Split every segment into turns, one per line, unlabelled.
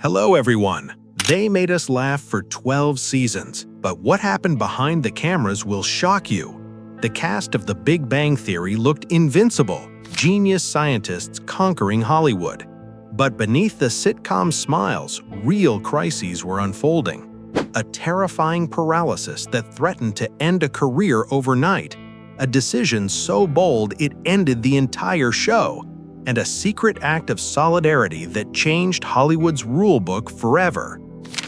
Hello everyone! They made us laugh for 12 seasons, but what happened behind the cameras will shock you. The cast of The Big Bang Theory looked invincible, genius scientists conquering Hollywood. But beneath the sitcom smiles, real crises were unfolding. A terrifying paralysis that threatened to end a career overnight, a decision so bold it ended the entire show, and a secret act of solidarity that changed Hollywood's rulebook forever.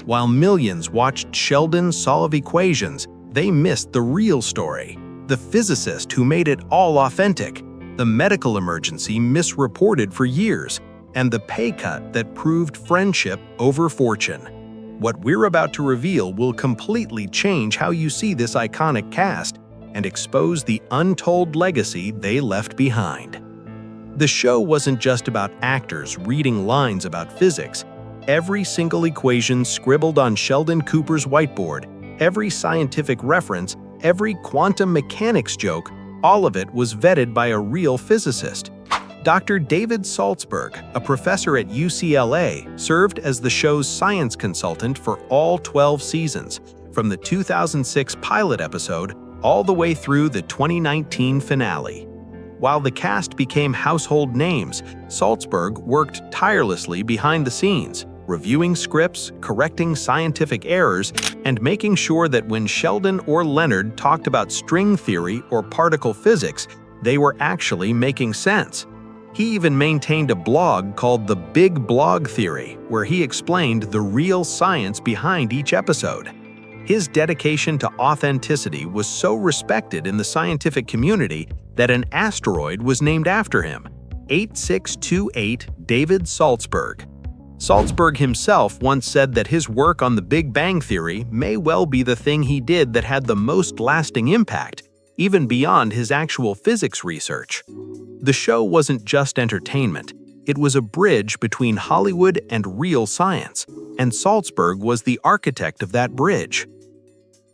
While millions watched Sheldon solve equations, they missed the real story. The physicist who made it all authentic, the medical emergency misreported for years, and the pay cut that proved friendship over fortune. What we're about to reveal will completely change how you see this iconic cast and expose the untold legacy they left behind. The show wasn't just about actors reading lines about physics. Every single equation scribbled on Sheldon Cooper's whiteboard, every scientific reference, every quantum mechanics joke, all of it was vetted by a real physicist. Dr. David Saltzberg, a professor at UCLA, served as the show's science consultant for all 12 seasons, from the 2006 pilot episode all the way through the 2019 finale. While the cast became household names, Saltzberg worked tirelessly behind the scenes, reviewing scripts, correcting scientific errors, and making sure that when Sheldon or Leonard talked about string theory or particle physics, they were actually making sense. He even maintained a blog called The Big Blog Theory, where he explained the real science behind each episode. His dedication to authenticity was so respected in the scientific community that an asteroid was named after him, 8628 David Saltzberg. Saltzberg himself once said that his work on the Big Bang Theory may well be the thing he did that had the most lasting impact, even beyond his actual physics research. The show wasn't just entertainment, it was a bridge between Hollywood and real science, and Saltzberg was the architect of that bridge.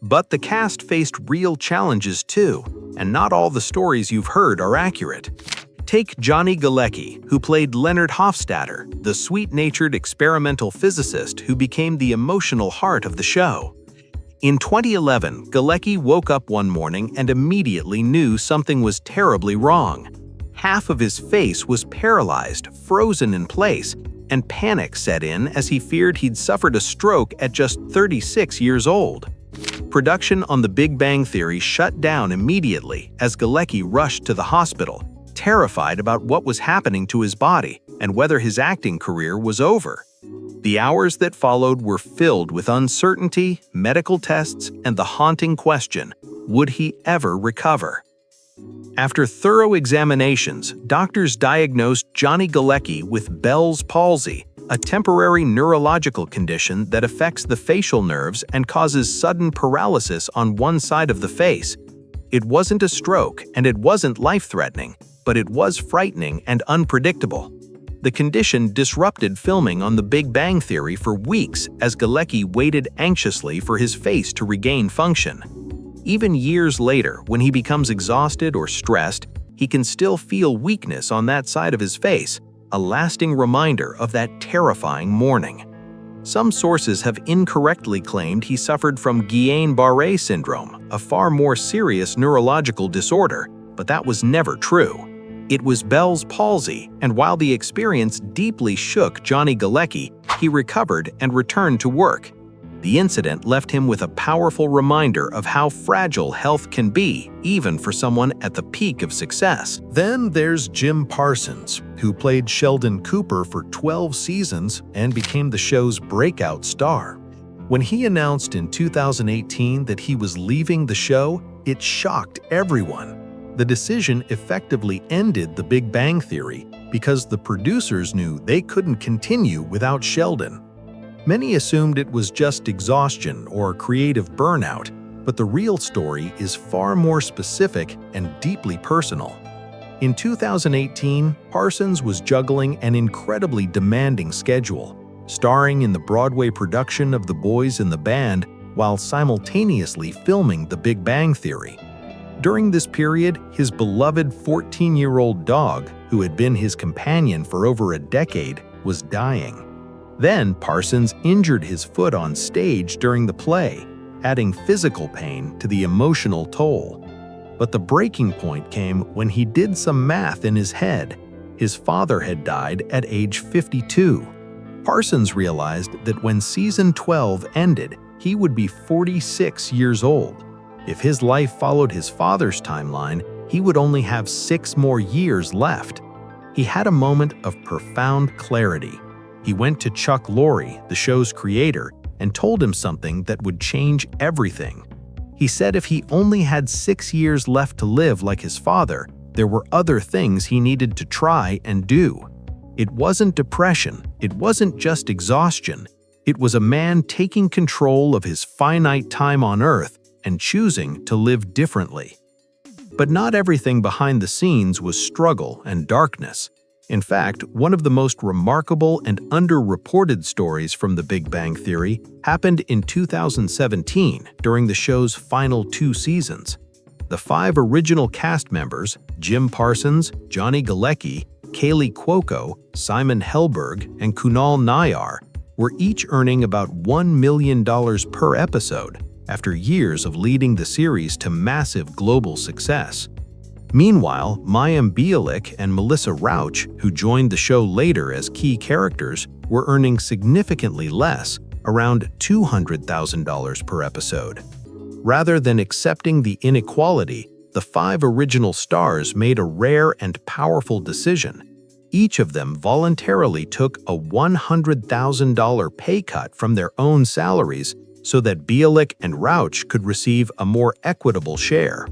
But the cast faced real challenges too, and not all the stories you've heard are accurate. Take Johnny Galecki, who played Leonard Hofstadter, the sweet-natured experimental physicist who became the emotional heart of the show. In 2011, Galecki woke up one morning and immediately knew something was terribly wrong. Half of his face was paralyzed, frozen in place, and panic set in as he feared he'd suffered a stroke at just 36 years old. Production on The Big Bang Theory shut down immediately as Galecki rushed to the hospital, terrified about what was happening to his body and whether his acting career was over. The hours that followed were filled with uncertainty, medical tests, and the haunting question, would he ever recover? After thorough examinations, doctors diagnosed Johnny Galecki with Bell's palsy, a temporary neurological condition that affects the facial nerves and causes sudden paralysis on one side of the face. It wasn't a stroke and it wasn't life-threatening, but it was frightening and unpredictable. The condition disrupted filming on The Big Bang Theory for weeks as Galecki waited anxiously for his face to regain function. Even years later, when he becomes exhausted or stressed, he can still feel weakness on that side of his face, a lasting reminder of that terrifying morning. Some sources have incorrectly claimed he suffered from Guillain-Barré syndrome, a far more serious neurological disorder, but that was never true. It was Bell's palsy, and while the experience deeply shook Johnny Galecki, he recovered and returned to work. The incident left him with a powerful reminder of how fragile health can be, even for someone at the peak of success. Then there's Jim Parsons, who played Sheldon Cooper for 12 seasons and became the show's breakout star. When he announced in 2018 that he was leaving the show, it shocked everyone. The decision effectively ended The Big Bang Theory because the producers knew they couldn't continue without Sheldon. Many assumed it was just exhaustion or creative burnout, but the real story is far more specific and deeply personal. In 2018, Parsons was juggling an incredibly demanding schedule, starring in the Broadway production of The Boys in the Band while simultaneously filming The Big Bang Theory. During this period, his beloved 14-year-old dog, who had been his companion for over a decade, was dying. Then Parsons injured his foot on stage during the play, adding physical pain to the emotional toll. But the breaking point came when he did some math in his head. His father had died at age 52. Parsons realized that when season 12 ended, he would be 46 years old. If his life followed his father's timeline, he would only have 6 more years left. He had a moment of profound clarity. He went to Chuck Lorre, the show's creator, and told him something that would change everything. He said if he only had 6 years left to live like his father, there were other things he needed to try and do. It wasn't depression, it wasn't just exhaustion. It was a man taking control of his finite time on Earth and choosing to live differently. But not everything behind the scenes was struggle and darkness. In fact, one of the most remarkable and underreported stories from The Big Bang Theory happened in 2017 during the show's final 2 seasons. The 5 original cast members, Jim Parsons, Johnny Galecki, Kaylee Cuoco, Simon Helberg, and Kunal Nayyar, were each earning about $1 million per episode after years of leading the series to massive global success. Meanwhile, Mayim Bialik and Melissa Rauch, who joined the show later as key characters, were earning significantly less, around $200,000 per episode. Rather than accepting the inequality, the 5 original stars made a rare and powerful decision. Each of them voluntarily took a $100,000 pay cut from their own salaries so that Bialik and Rauch could receive a more equitable share.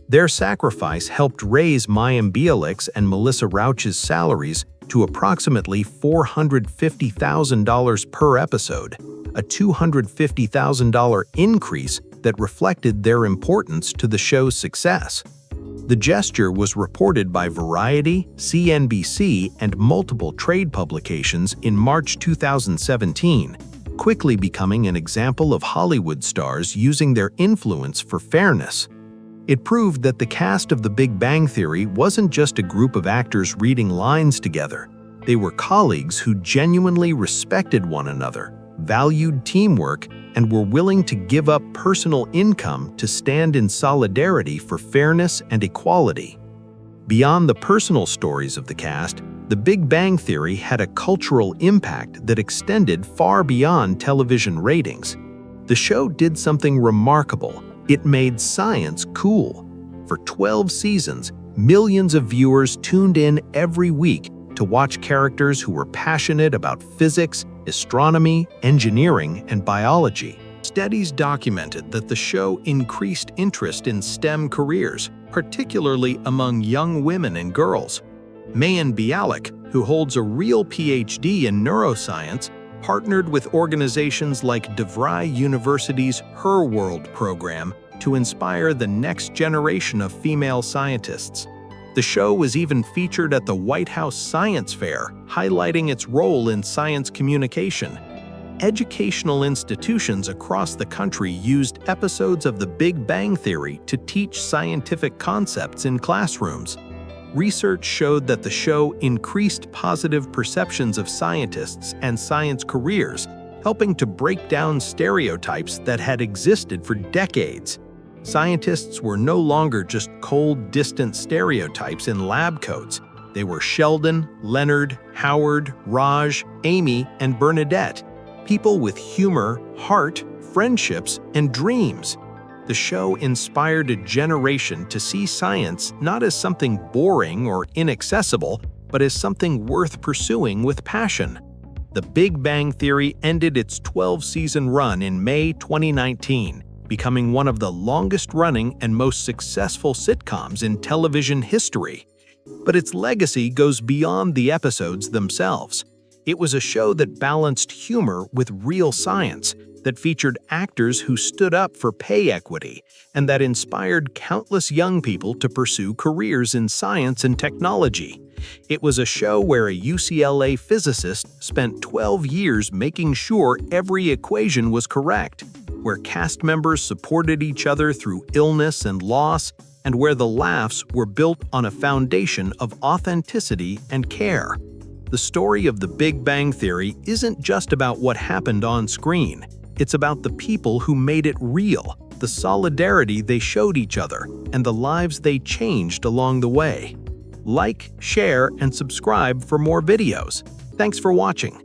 Their sacrifice helped raise Mayim Bialik's and Melissa Rauch's salaries to approximately $450,000 per episode, a $250,000 increase that reflected their importance to the show's success. The gesture was reported by Variety, CNBC, and multiple trade publications in March 2017, quickly becoming an example of Hollywood stars using their influence for fairness. It proved that the cast of The Big Bang Theory wasn't just a group of actors reading lines together. They were colleagues who genuinely respected one another, valued teamwork, and were willing to give up personal income to stand in solidarity for fairness and equality. Beyond the personal stories of the cast, The Big Bang Theory had a cultural impact that extended far beyond television ratings. The show did something remarkable. It made science cool. For 12 seasons, millions of viewers tuned in every week to watch characters who were passionate about physics, astronomy, engineering, and biology. Studies documented that the show increased interest in STEM careers, particularly among young women and girls. Mayim Bialik, who holds a real PhD in neuroscience, partnered with organizations like DeVry University's Her World program to inspire the next generation of female scientists. The show was even featured at the White House Science Fair, highlighting its role in science communication. Educational institutions across the country used episodes of The Big Bang Theory to teach scientific concepts in classrooms. Research showed that the show increased positive perceptions of scientists and science careers, helping to break down stereotypes that had existed for decades. Scientists were no longer just cold, distant stereotypes in lab coats. They were Sheldon, Leonard, Howard, Raj, Amy, and Bernadette, people with humor, heart, friendships, and dreams. The show inspired a generation to see science not as something boring or inaccessible, but as something worth pursuing with passion. The Big Bang Theory ended its 12-season run in May 2019, becoming one of the longest-running and most successful sitcoms in television history. But its legacy goes beyond the episodes themselves. It was a show that balanced humor with real science, that featured actors who stood up for pay equity, and that inspired countless young people to pursue careers in science and technology. It was a show where a UCLA physicist spent 12 years making sure every equation was correct, where cast members supported each other through illness and loss, and where the laughs were built on a foundation of authenticity and care. The story of The Big Bang Theory isn't just about what happened on screen. It's about the people who made it real, the solidarity they showed each other, and the lives they changed along the way. Like, share, and subscribe for more videos. Thanks for watching.